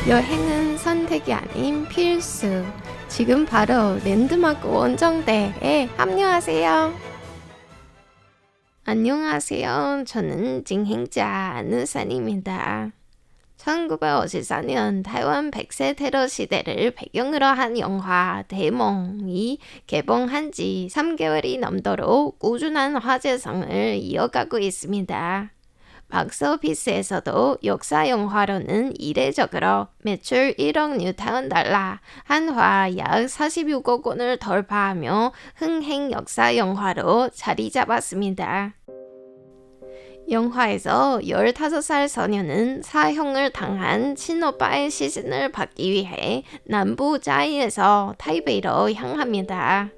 여행은 선택이 아닌 필수. 지금 바로 랜드마크 원정대에 합류하세요. 안녕하세요. 저는 진행자 안우산입니다. 1954년 타이완 백세 테러 시대를 배경으로 한 영화 대몽이 개봉한 지 3개월이 넘도록 꾸준한 화제성을 이어가고 있습니다. 박스오피스에서도 역사 영화로는 이례적으로 매출 1억 뉴타운 달러, 한화 약 46억 원을 돌파하며 흥행 역사 영화로 자리 잡았습니다. 영화에서 15살 소녀는 사형을 당한 친오빠의 시신을 받기 위해 남부 자이에서 타이베이로 향합니다.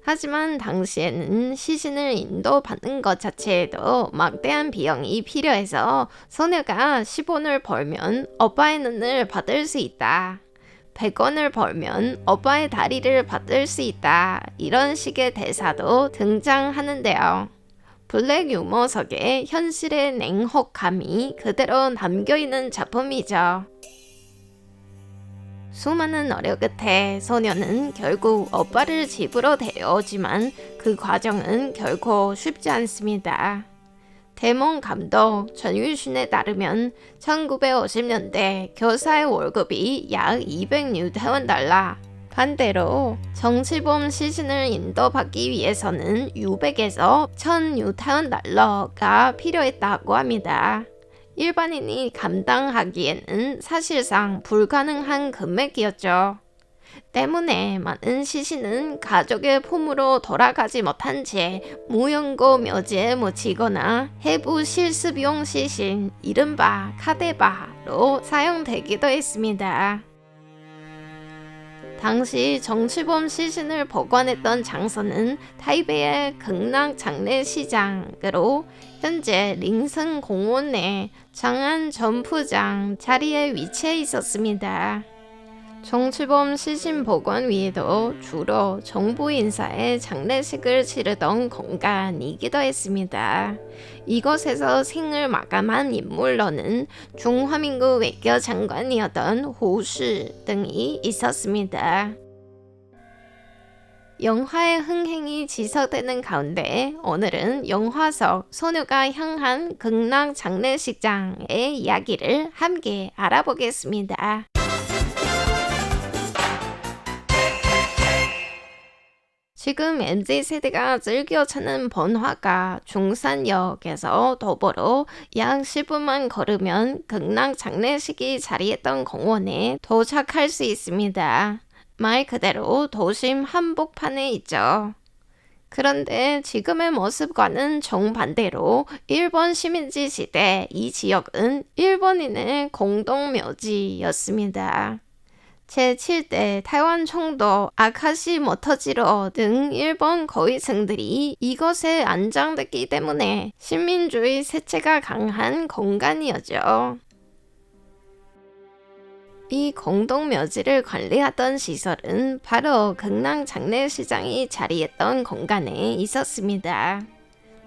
하지만 당시에는 시신을 인도받는 것 자체에도 막대한 비용이 필요해서 소녀가 10원을 벌면 오빠의 눈을 받을 수 있다. 100원을 벌면 오빠의 다리를 받을 수 있다. 이런 식의 대사도 등장하는데요. 블랙 유머 속에 현실의 냉혹함이 그대로 담겨있는 작품이죠. 수많은 노력 끝에 소녀는 결국 오빠를 집으로 데려오지만 그 과정은 결코 쉽지 않습니다. 대몽 감독 전유신에 따르면 1950년대 교사의 월급이 약 200뉴타운 달러, 반대로 정치범 시신을 인도받기 위해서는 600에서 1000뉴타운 달러가 필요했다고 합니다. 일반인이 감당하기에는 사실상 불가능한 금액이었죠. 때문에 많은 시신은 가족의 품으로 돌아가지 못한 채 무연고 묘지에 묻히거나 해부 실습용 시신, 이른바 카데바로 사용되기도 했습니다. 당시 정치범 시신을 보관했던 장소는 타이베이의 극락 장례시장으로 현재 링슨 공원 내 장안 점프장 자리에 위치해 있었습니다. 정치범 시신 보관 위에도 주로 정부 인사의 장례식을 치르던 공간이기도 했습니다. 이곳에서 생을 마감한 인물로는 중화민국 외교장관이었던 호시 등이 있었습니다. 영화의 흥행이 지속되는 가운데 오늘은 영화 속 소녀가 향한 극락 장례식장의 이야기를 함께 알아보겠습니다. 지금 MZ세대가 즐겨 찾는 번화가 중산역에서 도보로 약 10분만 걸으면 극락 장례식이 자리했던 공원에 도착할 수 있습니다. 말 그대로 도심 한복판에 있죠. 그런데 지금의 모습과는 정반대로 일본 시민지 시대 이 지역은 일본인의 공동묘지였습니다. 제7대 타이완 총독 아카시 모토지로 등 일본 고위층들이 이곳에 안장됐기 때문에 식민주의 세체가 강한 공간이었죠. 이 공동묘지를 관리하던 시설은 바로 극락 장례시장이 자리했던 공간에 있었습니다.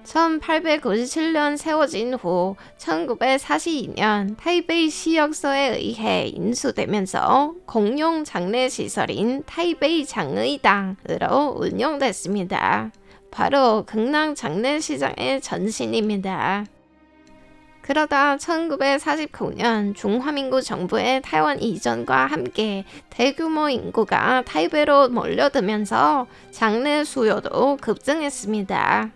1897년 세워진 후 1942년 타이베이 시역서에 의해 인수되면서 공용 장례시설인 타이베이 장의당으로 운영됐습니다. 바로 극락 장례시장의 전신입니다. 그러다 1949년 중화민국 정부의 타이완 이전과 함께 대규모 인구가 타이베이로 몰려들면서 장례 수요도 급증했습니다.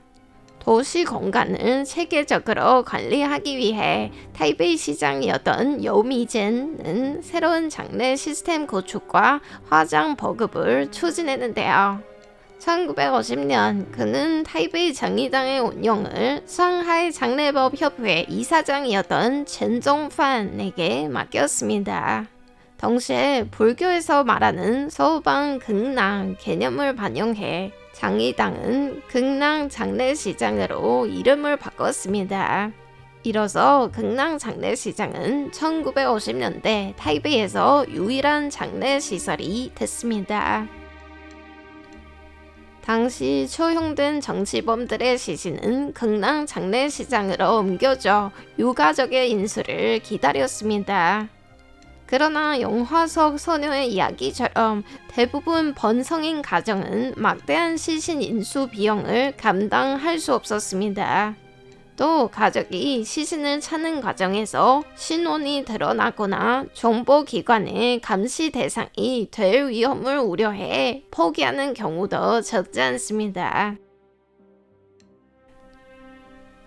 도시 공간을 체계적으로 관리하기 위해 타이베이 시장이었던 여미젠은 새로운 장례 시스템 구축과 화장 보급을 추진했는데요. 1950년 그는 타이베이 정의당의 운영을 상하이 장례법 협회 이사장이었던 첸종판에게 맡겼습니다. 동시에 불교에서 말하는 서방 극락 개념을 반영해 장의당은 극락 장례시장으로 이름을 바꿨습니다. 이로써 극락 장례시장은 1950년대 타이베이에서 유일한 장례시설이 됐습니다. 당시 처형된 정치범들의 시신은 극락 장례시장으로 옮겨져 유가족의 인수를 기다렸습니다. 그러나 영화 속 소녀의 이야기처럼 대부분 번성인 가정은 막대한 시신 인수 비용을 감당할 수 없었습니다. 또 가족이 시신을 찾는 과정에서 신원이 드러나거나 정보기관의 감시 대상이 될 위험을 우려해 포기하는 경우도 적지 않습니다.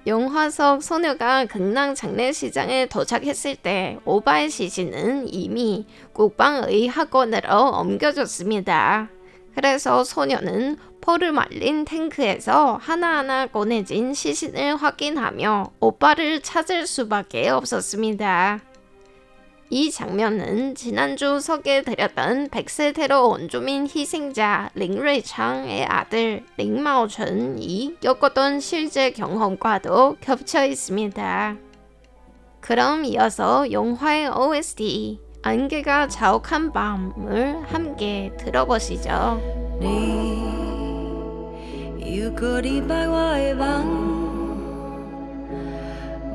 영화 속 소녀가 극락 장례시장에 도착했을 때 오바의 시신은 이미 국방의 학원으로 옮겨졌습니다. 그래서 소녀는 포를 말린 탱크에서 하나하나 꺼내진 시신을 확인하며 오빠를 찾을 수밖에 없었습니다. 이 장면은 지난주 소개해드렸던 백세 테러 원주민 희생자 링루이창의 아들 링마오춘이 겪었던 실제 경험과도 겹쳐 있습니다. 그럼 이어서 영화의 OST 안개가 자욱한 밤을 함께 들어보시죠. 유거리 바와의 방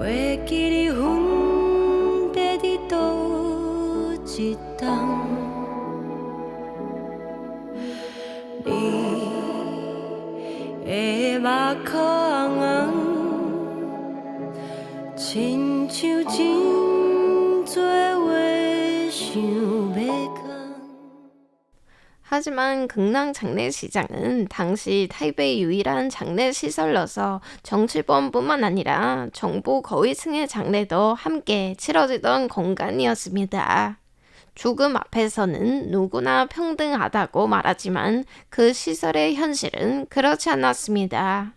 왜길이 또 지땅 에바커앙 하지만 극락 장례시장은 당시 타이베이 유일한 장례시설로서 정치범뿐만 아니라 정부 고위층의 장례도 함께 치러지던 공간이었습니다. 죽음 앞에서는 누구나 평등하다고 말하지만 그 시설의 현실은 그렇지 않았습니다.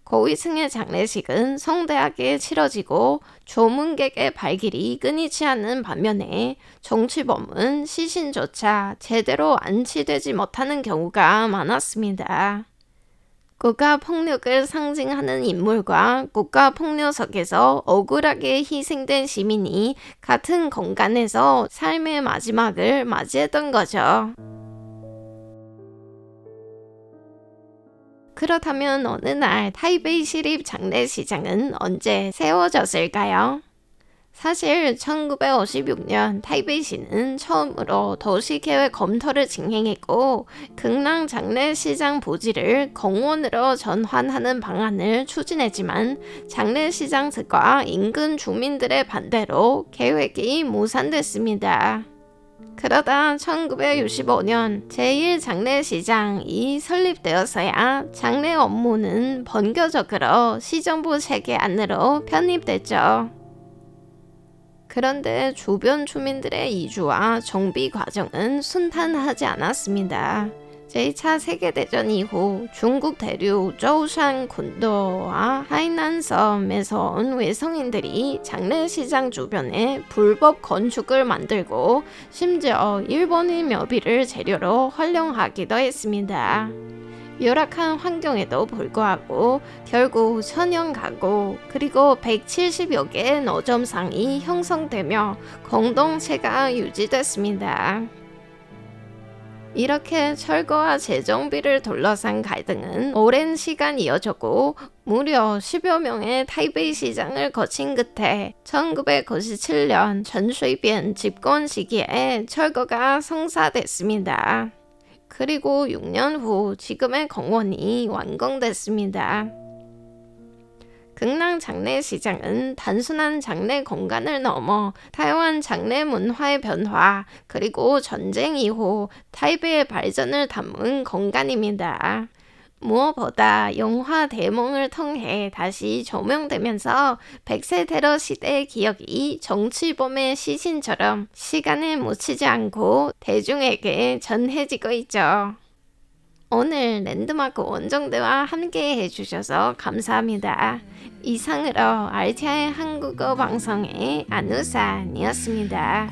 고위층의 장례식은 성대하게 치러지고 조문객의 발길이 끊이지 않는 반면에 정치범은 시신조차 제대로 안치되지 못하는 경우가 많았습니다. 국가폭력을 상징하는 인물과 국가폭력석에서 억울하게 희생된 시민이 같은 공간에서 삶의 마지막을 맞이했던 거죠. 그렇다면 어느 날 타이베이 시립 장례시장은 언제 세워졌을까요? 사실 1956년 타이베이시는 처음으로 도시계획 검토를 진행했고 극락 장례시장 부지를 공원으로 전환하는 방안을 추진했지만 장례시장 측과 인근 주민들의 반대로 계획이 무산됐습니다. 그러다 1965년 제1장례시장이 설립되었어야 장례 업무는 번거적으로 시정부 체계 안으로 편입됐죠. 그런데 주변 주민들의 이주와 정비 과정은 순탄하지 않았습니다. 제2차 세계대전 이후 중국 대륙 저우산 군도와 하이난섬에서 온 외성인들이 장례시장 주변에 불법 건축을 만들고 심지어 일본인 묘비를 재료로 활용하기도 했습니다. 열악한 환경에도 불구하고 결국 1000년 가구 그리고 170여 개의 노점상이 형성되며 공동체가 유지됐습니다. 이렇게 철거와 재정비를 둘러싼 갈등은 오랜 시간 이어졌고 무려 10여 명의 타이베이 시장을 거친 끝에 1997년 전쉐이비엔 집권 시기에 철거가 성사됐습니다. 그리고 6년 후 지금의 공원이 완공됐습니다. 극락 장례시장은 단순한 장례 공간을 넘어 타이완 장례 문화의 변화 그리고 전쟁 이후 타이베이의 발전을 담은 공간입니다. 무엇보다 영화 대몽을 통해 다시 조명되면서 백세 테러 시대의 기억이 정치범의 시신처럼 시간에 묻히지 않고 대중에게 전해지고 있죠. 오늘 랜드마크 원정대와 함께 해주셔서 감사합니다. 이상으로 RTI 한국어 방송의 안우산이었습니다.